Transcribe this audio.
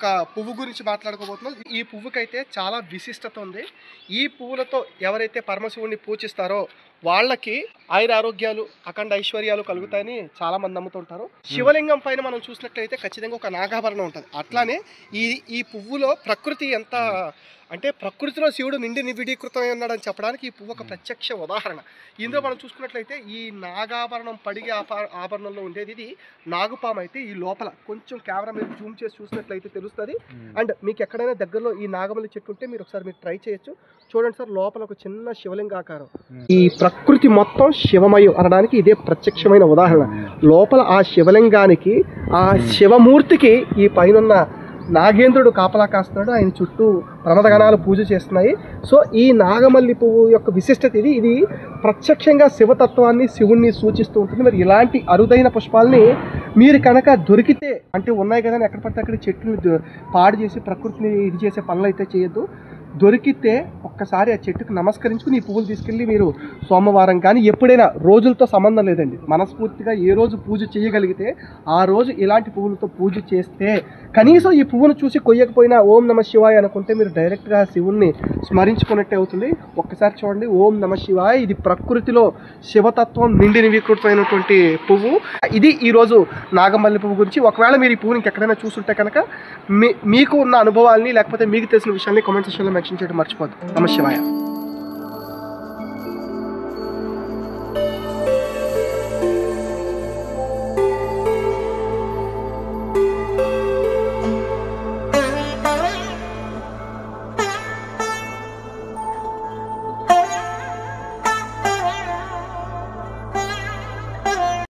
ఒక పువ్వు గురించి మాట్లాడుకోబోతున్నాం. ఈ పువ్వుకైతే చాలా విశిష్టత ఉంది. ఈ పువ్వులతో ఎవరైతే పరమశివుడిని పూజిస్తారో వాళ్ళకి ఆయురారోగ్యాలు అఖండ ఐశ్వర్యాలు కలుగుతాయని చాలా మంది నమ్ముతుంటారు. శివలింగం పైన మనం చూసినట్లయితే ఖచ్చితంగా ఒక నాగాభరణం ఉంటుంది. అట్లానే ఈ పువ్వులో ప్రకృతి ఎంత అంటే ప్రకృతిలో శివుడు నిండి నివిడీకృతమై ఉన్నాడని చెప్పడానికి ఈ పువ్వు ఒక ప్రత్యక్ష ఉదాహరణ. ఇందులో మనం చూసుకున్నట్లయితే ఈ నాగాభరణం పడిగే ఆభరణంలో ఉండేది ఇది నాగుపాము. అయితే ఈ లోపల కొంచెం కెమెరా మీరు జూమ్ చేసి చూసినట్లయితే తెలుస్తుంది. అండ్ మీకు ఎక్కడైనా దగ్గరలో ఈ నాగమల్లి చెట్టు ఉంటే మీరు ఒకసారి ట్రై చేయొచ్చు. చూడండి సార్, లోపల ఒక చిన్న శివలింగాకారం. ఈ ప్రకృతి మొత్తం శివమయం అనడానికి ఇదే ప్రత్యక్షమైన ఉదాహరణ. లోపల ఆ శివలింగానికి ఆ శివమూర్తికి ఈ పైన నాగేంద్రుడు కాపలా కాస్తున్నాడు. ఆయన చుట్టూ ప్రమదగణాలు పూజ చేస్తున్నాయి. సో ఈ నాగమల్లి పువ్వు యొక్క విశిష్టత ఇది ప్రత్యక్షంగా శివతత్వాన్ని శివుణ్ణి సూచిస్తూ ఉంటుంది. మరి ఇలాంటి అరుదైన పుష్పాలని మీరు కనుక దొరికితే, అంటే ఉన్నాయి కదా ఎక్కడ పడితే అక్కడ చెట్లు పాడు చేసి ప్రకృతిని ఇది చేసే పనులు అయితే చేయొద్దు. దొరికితే ఒక్కసారి ఆ చెట్టుకు నమస్కరించుకుని ఈ పువ్వులు తీసుకెళ్ళి మీరు సోమవారం కానీ ఎప్పుడైనా, రోజులతో సంబంధం లేదండి, మనస్ఫూర్తిగా ఏ రోజు పూజ చేయగలిగితే ఆ రోజు ఇలాంటి పువ్వులతో పూజ చేస్తే కనీసం ఈ పువ్వును చూసి కొయ్యకపోయినా ఓం నమ శివాయ అనుకుంటే మీరు డైరెక్ట్గా శివుణ్ణి స్మరించుకున్నట్టే అవుతుంది. ఒక్కసారి చూడండి, ఓం నమ శివాయ. ఇది ప్రకృతిలో శివతత్వం నిండి నివీకృతమైనటువంటి పువ్వు. ఇది ఈరోజు నాగమల్లి పువ్వు గురించి. ఒకవేళ మీరు ఈ పువ్వుని ఎక్కడైనా చూస్తుంటే కనుక మీకు ఉన్న అనుభవాల్ని లేకపోతే మీకు తెలిసిన విషయాన్ని కామెంట్ సెక్షన్లో మెన్షన్ చేయడం మర్చిపోద్దు. నమ శివాయ.